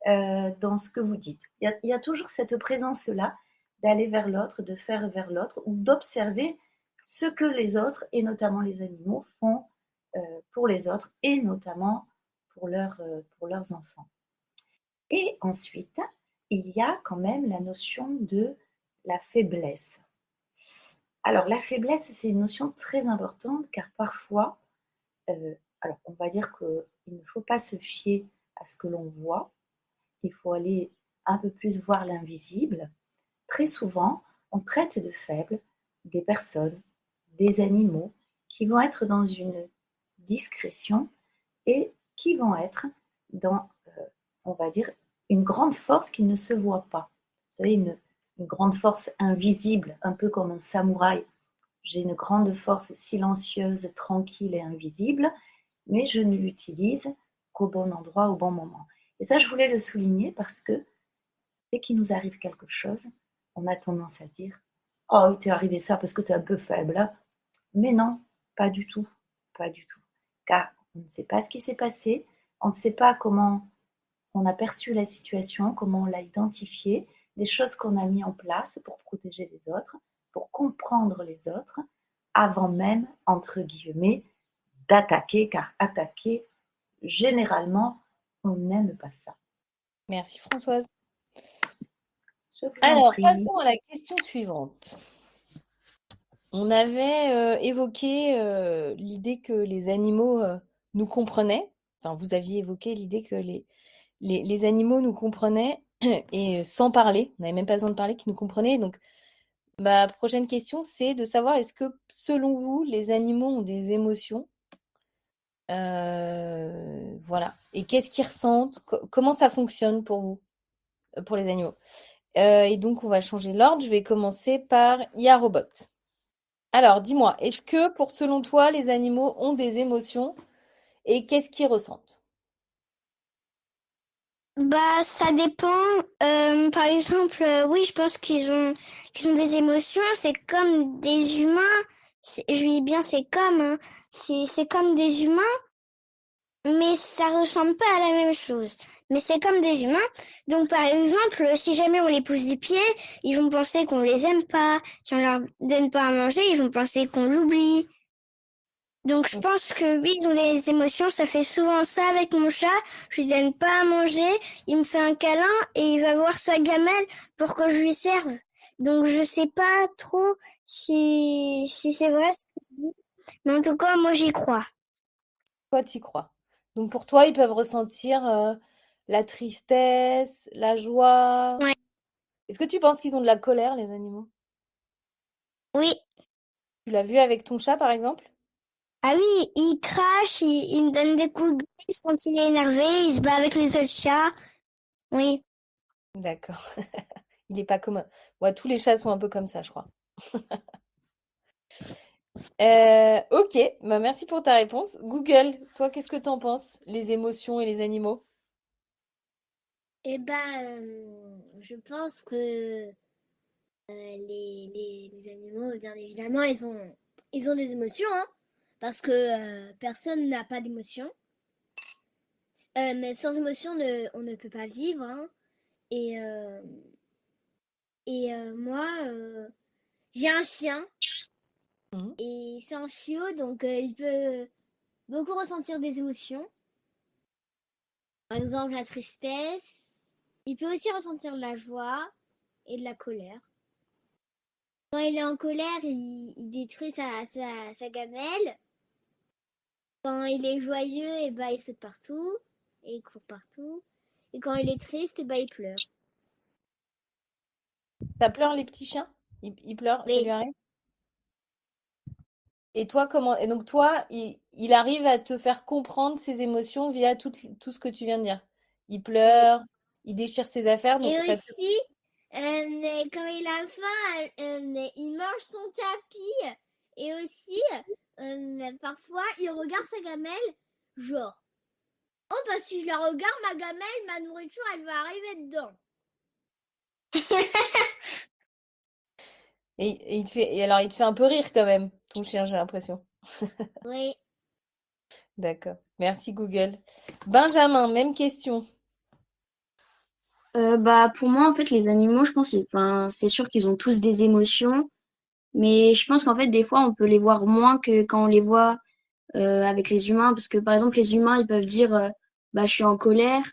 dans ce que vous dites. Il y a toujours cette présence-là d'aller vers l'autre, de faire vers l'autre ou d'observer ce que les autres, et notamment les animaux, font pour les autres et notamment pour leurs enfants. Et ensuite, il y a quand même la notion de la faiblesse. Alors, la faiblesse, c'est une notion très importante car parfois, alors on va dire qu'il ne faut pas se fier à ce que l'on voit, il faut aller un peu plus voir l'invisible. Très souvent, on traite de faibles des personnes, des animaux qui vont être dans une discrétion et qui vont être dans, on va dire, une grande force qui ne se voit pas. Vous savez, une grande force invisible, un peu comme un samouraï. J'ai une grande force silencieuse, tranquille et invisible, mais je ne l'utilise qu'au bon endroit, au bon moment. Et ça, je voulais le souligner parce que dès qu'il nous arrive quelque chose, on a tendance à dire « Oh, il t'est arrivé ça parce que tu es un peu faible. Hein. » Mais non, pas du tout, pas du tout. Car on ne sait pas ce qui s'est passé, on ne sait pas comment on a perçu la situation, comment on l'a identifiée, les choses qu'on a mis en place pour protéger les autres, pour comprendre les autres, avant même, entre guillemets, d'attaquer, car attaquer, généralement, on n'aime pas ça. Merci Françoise. Je vous en Alors, prie. passons à la question suivante. On avait évoqué l'idée que les animaux nous comprenaient. Enfin, vous aviez évoqué l'idée que les animaux nous comprenaient et sans parler. On n'avait même pas besoin de parler, qu'ils nous comprenaient. Donc, ma prochaine question, c'est de savoir est-ce que, selon vous, les animaux ont des émotions? Voilà. Et qu'est-ce qu'ils ressentent? Comment ça fonctionne pour vous, pour les animaux? Et donc, on va changer l'ordre. Je vais commencer par IA Robot. Alors, dis-moi, est-ce que, selon toi, les animaux ont des émotions et qu'est-ce qu'ils ressentent? Bah, ça dépend. Par exemple, oui, je pense qu'ils ont des émotions. C'est comme des humains. Je dis bien, c'est comme, hein. C'est comme des humains. mais ça ressemble pas à la même chose. Mais c'est comme des humains. Donc, par exemple, si jamais on les pousse du pied, ils vont penser qu'on les aime pas. Si on leur donne pas à manger, ils vont penser qu'on l'oublie. Donc, je pense que oui, ils ont des émotions. Ça fait souvent ça avec mon chat. Je lui donne pas à manger. Il me fait un câlin et il va voir sa gamelle pour que je lui serve. Donc, je sais pas trop si c'est vrai ce que je dis. Mais en tout cas, moi, j'y crois. Toi, tu y crois. Donc pour toi, ils peuvent ressentir la tristesse, la joie. Ouais. Est-ce que tu penses qu'ils ont de la colère, les animaux? Oui. Tu l'as vu avec ton chat, par exemple? Ah oui, il crache, il me donne des coups de griffe quand il est énervé, il se bat avec les autres chats. Oui. D'accord. Il est pas commun. Ouais, tous les chats sont un peu comme ça, je crois. Ok, bah merci pour ta réponse. Google, toi, qu'est-ce que t'en penses, les émotions et les animaux? Eh ben, je pense que les animaux, bien évidemment, ils ont des émotions, hein, parce que personne n'a pas d'émotion. Mais sans émotion, on ne peut pas vivre, hein. Et, euh, moi, j'ai un chien Mhm. et c'est un chiot, donc il peut beaucoup ressentir des émotions. Par exemple, la tristesse. Il peut aussi ressentir de la joie et de la colère. Quand il est en colère, il détruit sa gamelle. Quand il est joyeux, et ben, il saute partout et il court partout. Et quand il est triste, et ben, il pleure. Ça pleure les petits chiens? Il pleure, ça lui Oui. arrive? Et toi, comment? Et donc toi, il arrive à te faire comprendre ses émotions via tout ce que tu viens de dire. Il Oui. pleure, il déchire ses affaires, Et donc ça te... aussi, mais quand il a faim, il mange son tapis. Et aussi, parfois, il regarde sa gamelle, genre, oh, bah si je la regarde, ma gamelle, ma nourriture, elle va arriver dedans. Et il te fait, et alors il te fait un peu rire quand même, ton chien, j'ai l'impression. Oui. D'accord. Merci Google. Benjamin, même question. Bah pour moi en fait les animaux je pense enfin c'est sûr qu'ils ont tous des émotions mais je pense qu'en fait des fois on peut les voir moins que quand on les voit avec les humains parce que par exemple les humains ils peuvent dire bah je suis en colère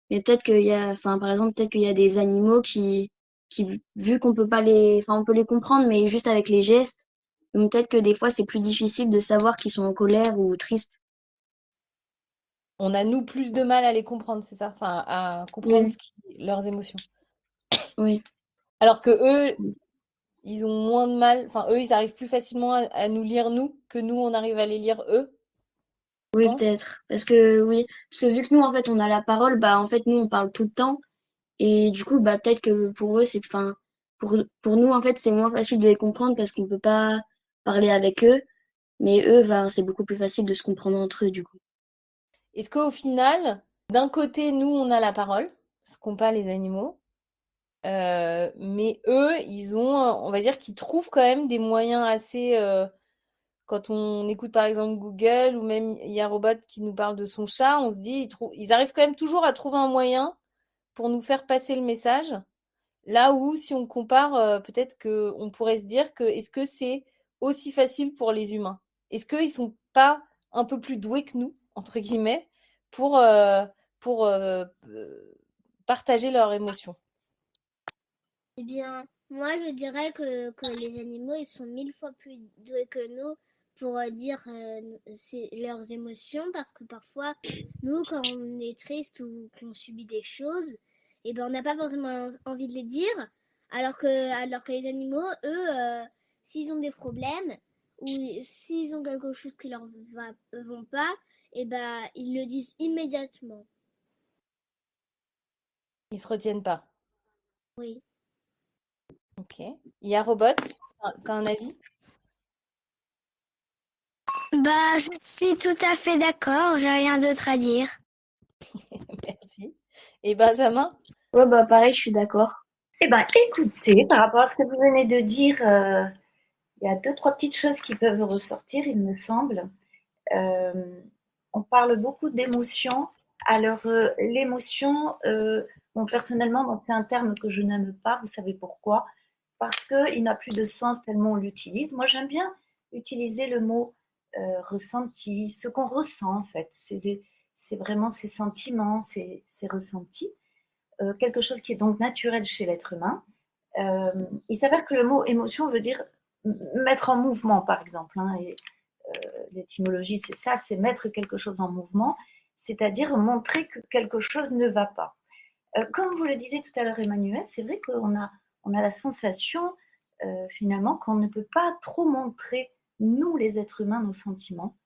mais peut-être qu'il y a enfin par exemple peut-être qu'il y a des animaux qui vu qu'on peut pas les enfin on peut les comprendre mais juste avec les gestes donc peut-être que des fois c'est plus difficile de savoir qu'ils sont en colère ou tristes. On a nous plus de mal à les comprendre, c'est ça? Enfin, à comprendre Oui, leurs émotions. oui. Alors que eux, ils ont moins de mal, enfin eux, ils arrivent plus facilement à nous lire nous que nous, on arrive à les lire eux, tu Oui, penses? peut-être. Parce que oui, parce que vu que nous en fait on a la parole, bah en fait nous on parle tout le temps et du coup bah peut-être que pour eux c'est enfin pour nous en fait c'est moins facile de les comprendre parce qu'on peut pas parler avec eux, mais eux bah, c'est beaucoup plus facile de se comprendre entre eux du coup. Est-ce qu'au final, d'un côté, nous, on a la parole, ce qu'ont pas les animaux, mais eux, ils ont, on va dire qu'ils trouvent quand même des moyens assez, quand on écoute par exemple Google ou même Robot qui nous parle de son chat, on se dit, ils arrivent quand même toujours à trouver un moyen pour nous faire passer le message. Là où, si on compare, peut-être qu'on pourrait se dire que est-ce que c'est aussi facile pour les humains? Est-ce qu'ils sont pas un peu plus doués que nous, entre guillemets, pour, euh, pour partager leurs émotions? Eh bien, moi, je dirais que les animaux, ils sont 1000 fois plus doués que nous pour dire leurs émotions, parce que parfois, nous, quand on est triste ou qu'on subit des choses, eh ben, on n'a pas forcément envie de les dire, alors que les animaux, eux, s'ils ont des problèmes ou s'ils ont quelque chose qui leur vont pas, eh ben, ils le disent immédiatement. Ils se retiennent pas. Oui. Ok. Robot, t'as un avis? Bah, je suis tout à fait d'accord, j'ai rien d'autre à dire. Merci. Et Benjamin? Ouais bah pareil, je suis d'accord. Eh bien, écoutez, par rapport à ce que vous venez de dire, il y a deux, trois petites choses qui peuvent ressortir, il me semble. Euh, on parle beaucoup d'émotion. Alors, l'émotion, bon, personnellement, moi, c'est un terme que je n'aime pas. Vous savez pourquoi? Parce qu'il n'a plus de sens tellement on l'utilise. Moi, j'aime bien utiliser le mot ressenti, ce qu'on ressent en fait. C'est vraiment ces sentiments, ces ressentis. Quelque chose qui est donc naturel chez l'être humain. Il s'avère que le mot émotion veut dire mettre en mouvement, par exemple. Hein, et, l'étymologie, c'est ça, c'est mettre quelque chose en mouvement, c'est-à-dire montrer que quelque chose ne va pas. Comme vous le disiez tout à l'heure, Emmanuel, c'est vrai qu'on a la sensation, finalement, qu'on ne peut pas trop montrer, nous, les êtres humains, nos sentiments.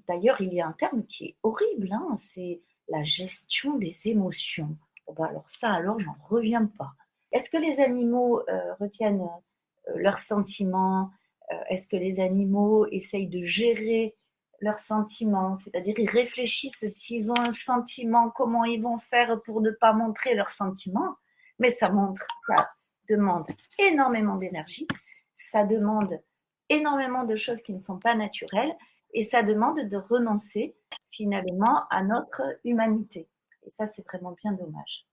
D'ailleurs, il y a un terme qui est horrible, hein, c'est la gestion des émotions. Oh ben alors ça, alors, j'en reviens pas. Est-ce que les animaux retiennent leurs sentiments? Est-ce que les animaux essayent de gérer leurs sentiments? C'est-à-dire, ils réfléchissent s'ils ont un sentiment, comment ils vont faire pour ne pas montrer leurs sentiments? Mais ça demande énormément d'énergie, ça demande énormément de choses qui ne sont pas naturelles et ça demande de renoncer finalement à notre humanité. Et ça, c'est vraiment bien dommage.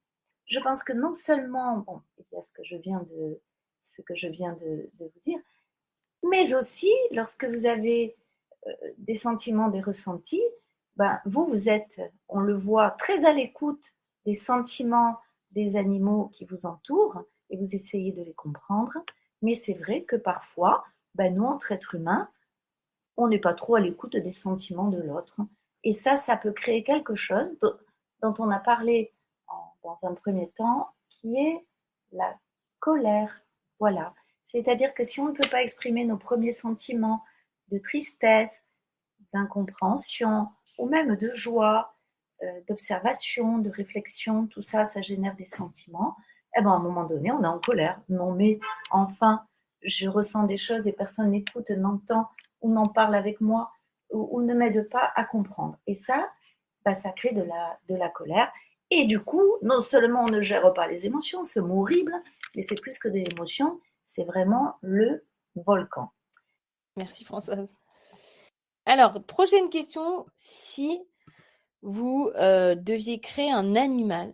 Je pense que non seulement, bon, il y a ce que je viens de vous dire, mais aussi lorsque vous avez des sentiments, des ressentis, ben, vous êtes, on le voit, très à l'écoute des sentiments des animaux qui vous entourent et vous essayez de les comprendre. Mais c'est vrai que parfois, ben, nous, entre êtres humains, on n'est pas trop à l'écoute des sentiments de l'autre. Et ça peut créer quelque chose dont on a parlé dans un premier temps, qui est la colère. Voilà. C'est-à-dire que si on ne peut pas exprimer nos premiers sentiments de tristesse, d'incompréhension, ou même de joie, d'observation, de réflexion, tout ça, ça génère des sentiments, et ben à un moment donné, on est en colère. Non mais enfin, je ressens des choses et personne n'écoute, n'entend ou n'en parle avec moi ou ne m'aide pas à comprendre. Et ça, ben, ça crée de la colère. Et du coup, non seulement on ne gère pas les émotions, ce mot horrible, mais c'est plus que de l'émotion, c'est vraiment le volcan. Merci Françoise. Alors, prochaine question. Si vous deviez créer un animal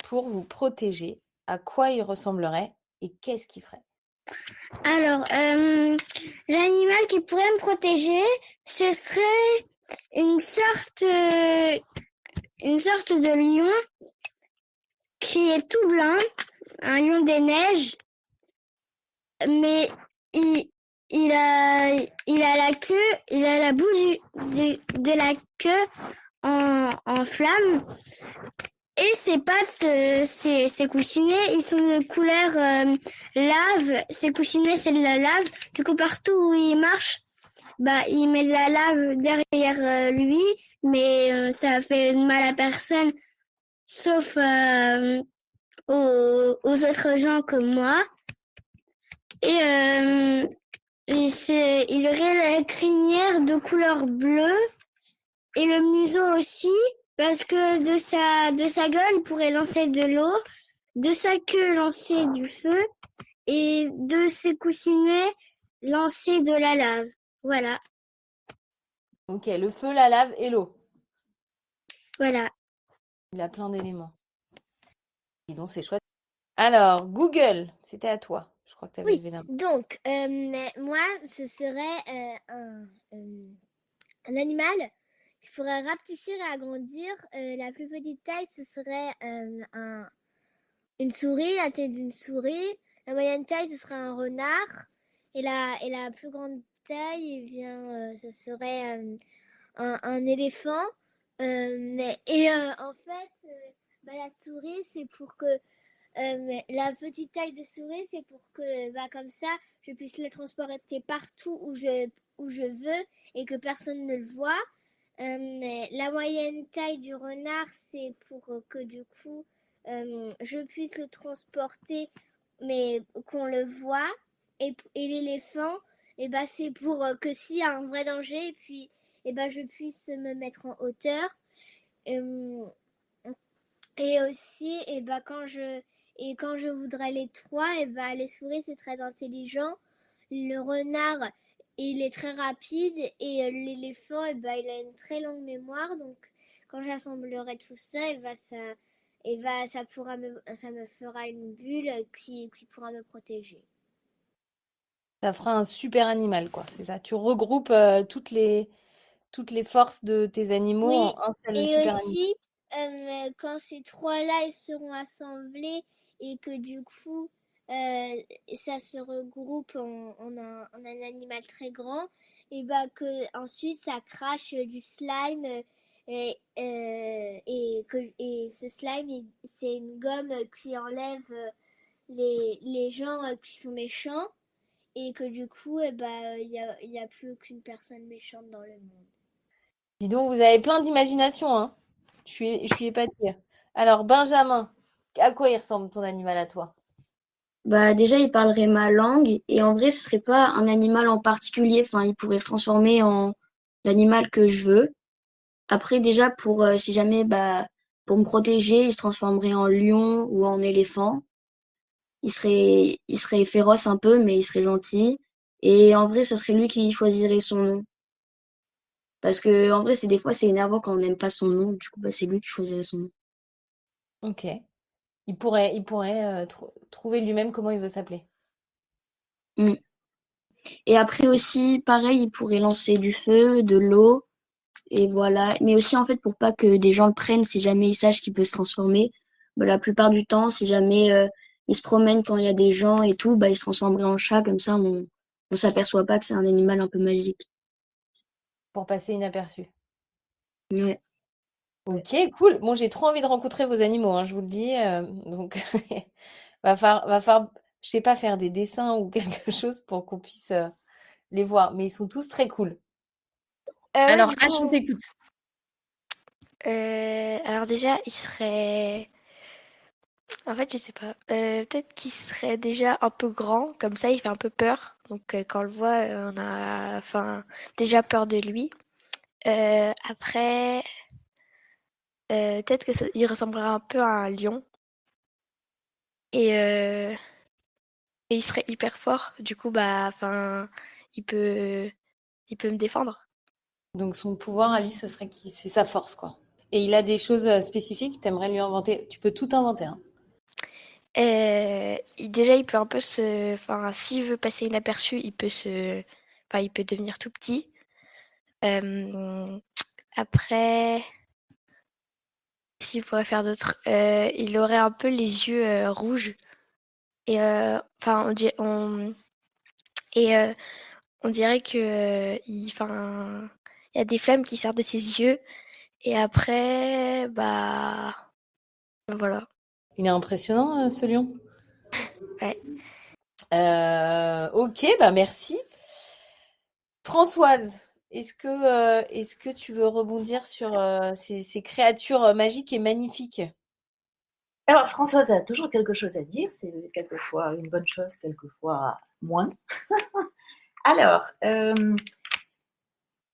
pour vous protéger, à quoi il ressemblerait et qu'est-ce qu'il ferait? Alors, l'animal qui pourrait me protéger, ce serait une sorte de lion qui est tout blanc, un lion des neiges, mais il a la queue, il a la bout de la queue en flamme. Et ses pattes, ses coussinets, ils sont de couleur lave. Ses coussinets, c'est de la lave. Du coup, partout où il marche, bah, il met de la lave derrière lui, mais ça fait mal à personne, sauf aux autres gens comme moi. Et il aurait la crinière de couleur bleue et le museau aussi, parce que de sa gueule, il pourrait lancer de l'eau, de sa queue lancer du feu et de ses coussinets lancer de la lave. Voilà. Ok, le feu, la lave et l'eau. Voilà. Il a plein d'éléments. Dis donc, c'est chouette. Alors, Google, c'était à toi. Je crois que tu avais levé la main. Donc, moi, ce serait un animal qui pourrait rapetisser et agrandir. La plus petite taille, ce serait une souris, la tête d'une souris. La moyenne taille, ce serait un renard. Et la plus grande taille, eh bien, ce serait un éléphant. En fait, la souris, c'est pour que la petite taille de souris, c'est pour que comme ça, je puisse les transporter partout où je veux et que personne ne le voit. La moyenne taille du renard, c'est pour que du coup, je puisse le transporter, mais qu'on le voit. Et l'éléphant, c'est pour que s'il y a un vrai danger, et puis je puisse me mettre en hauteur. Et aussi, quand je voudrais les trois, les souris, c'est très intelligent. Le renard, il est très rapide et l'éléphant, il a une très longue mémoire. Donc, quand j'assemblerai tout ça, ça me fera une bulle qui pourra me protéger. Ça fera un super animal, quoi. C'est ça. Tu regroupes toutes les forces de tes animaux Oui, en un seul et super animal. aussi, quand ces trois-là ils seront assemblés et que du coup, ça se regroupe en un animal très grand, et bah que ensuite ça crache du slime et ce slime, c'est une gomme qui enlève les gens qui sont méchants et que du coup, il y a plus aucune personne méchante dans le monde. Dis donc, vous avez plein d'imagination, hein. Je suis épatée. Alors, Benjamin, à quoi il ressemble ton animal à toi? Bah déjà, il parlerait ma langue et en vrai, ce serait pas un animal en particulier. Enfin, il pourrait se transformer en l'animal que je veux. Après, déjà, si jamais, bah, pour me protéger, il se transformerait en lion ou en éléphant. Il serait féroce un peu, mais il serait gentil. Et en vrai, ce serait lui qui choisirait son nom. Parce que, en vrai, des fois, c'est énervant quand on n'aime pas son nom. Du coup, bah, c'est lui qui choisirait son nom. Ok. Il pourrait trouver lui-même comment il veut s'appeler. Mm. Et après aussi, pareil, il pourrait lancer du feu, de l'eau. Et voilà. Mais aussi, en fait, pour pas que des gens le prennent, si jamais ils sachent qu'il peut se transformer, bah, la plupart du temps, si jamais il se promène quand il y a des gens et tout, bah, il se transformerait en chat. Comme ça, on s'aperçoit pas que c'est un animal un peu magique. Pour passer inaperçu. Ouais. Ok, cool. Bon, j'ai trop envie de rencontrer vos animaux, hein, je vous le dis. Donc, va falloir, je sais pas, faire des dessins ou quelque chose pour qu'on puisse les voir. Mais ils sont tous très cool. Ouais, Alors, du coup, H, on t'écoute. alors déjà, il serait. En fait, je sais pas. Peut-être qu'il serait déjà un peu grand, comme ça, il fait un peu peur. Donc, quand on le voit, on a, enfin, déjà peur de lui. Après, peut-être il ressemblera un peu à un lion et, euh, et il serait hyper fort. Du coup, bah, enfin, il peut, il peut me défendre. Donc, son pouvoir à lui, ce serait c'est sa force, quoi. Et il a des choses spécifiques, t'aimerais lui inventer. Tu peux tout inventer, hein. Déjà, il peut un peu enfin, s'il veut passer inaperçu, enfin, il peut devenir tout petit. Euh, Après, s'il pourrait faire d'autres, il aurait un peu les yeux rouges et enfin, et on dirait que, enfin, il y a des flammes qui sortent de ses yeux et après, bah, voilà. Il est impressionnant, ce lion. Ouais. Ok, bah merci. Françoise, est-ce que tu veux rebondir sur ces créatures magiques et magnifiques? Alors, Françoise a toujours quelque chose à dire. C'est quelquefois une bonne chose, quelquefois moins. Alors,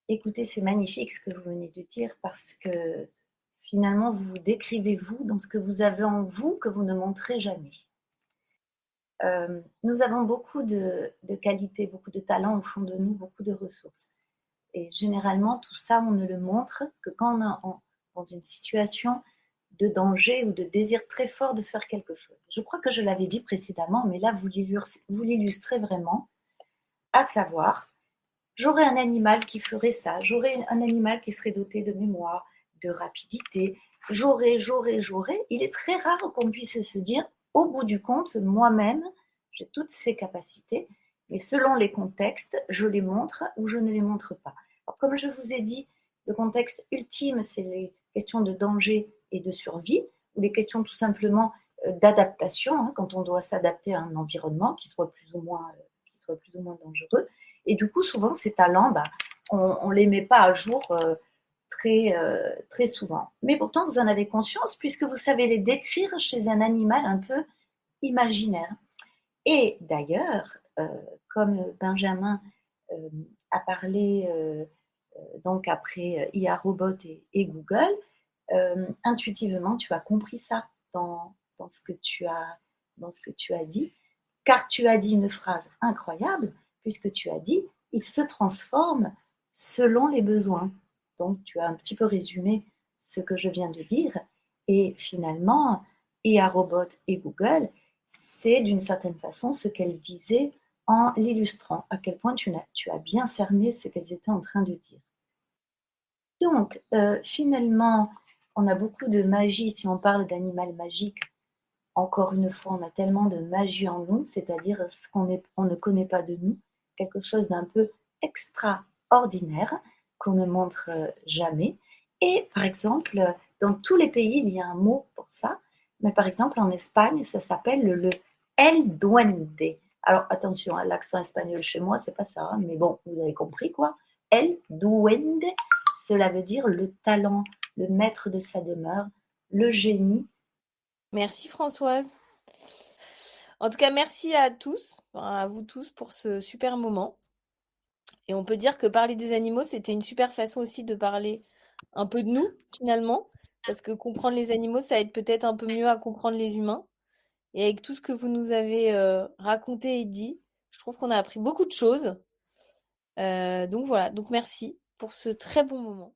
écoutez, c'est magnifique ce que vous venez de dire parce que finalement, vous vous décrivez vous dans ce que vous avez en vous que vous ne montrez jamais. Nous avons beaucoup de qualités, beaucoup de talents au fond de nous, beaucoup de ressources. Et généralement, tout ça, on ne le montre que quand on est dans une situation de danger ou de désir très fort de faire quelque chose. Je crois que je l'avais dit précédemment, mais là, vous l'illustrez vraiment, à savoir, j'aurais un animal qui ferait ça, j'aurais un animal qui serait doté de mémoire, de rapidité, j'aurais. Il est très rare qu'on puisse se dire, au bout du compte, moi-même, j'ai toutes ces capacités, mais selon les contextes, je les montre ou je ne les montre pas. Alors, comme je vous ai dit, le contexte ultime, c'est les questions de danger et de survie, ou les questions tout simplement d'adaptation, hein, quand on doit s'adapter à un environnement qui soit plus ou moins dangereux. Et du coup, souvent, ces talents, bah, on ne les met pas à jour très souvent. Mais pourtant, vous en avez conscience puisque vous savez les décrire chez un animal un peu imaginaire. Et d'ailleurs, comme Benjamin a parlé donc après IA Robot et Google, intuitivement, tu as compris ça dans ce que tu as dit, car tu as dit une phrase incroyable, puisque tu as dit, il se transforme selon les besoins. Donc, tu as un petit peu résumé ce que je viens de dire. Et finalement, iRobot et Google, c'est d'une certaine façon ce qu'elles disaient en l'illustrant, à quel point tu as bien cerné ce qu'elles étaient en train de dire. Donc, finalement, on a beaucoup de magie. Si on parle d'animal magique, encore une fois, on a tellement de magie en nous, c'est-à-dire ce qu'on ne connaît pas de nous, quelque chose d'un peu extraordinaire qu'on ne montre jamais. Et par exemple, dans tous les pays, il y a un mot pour ça. Mais par exemple, en Espagne, ça s'appelle le El Duende. Alors attention, l'accent espagnol chez moi, c'est pas ça, hein, mais bon, vous avez compris quoi. El Duende, cela veut dire le talent, le maître de sa demeure, le génie. Merci Françoise. En tout cas, merci à tous, à vous tous pour ce super moment. Et on peut dire que parler des animaux, c'était une super façon aussi de parler un peu de nous, finalement, parce que comprendre les animaux, ça aide peut-être un peu mieux à comprendre les humains. Et avec tout ce que vous nous avez raconté et dit, je trouve qu'on a appris beaucoup de choses. Donc voilà, donc merci pour ce très bon moment.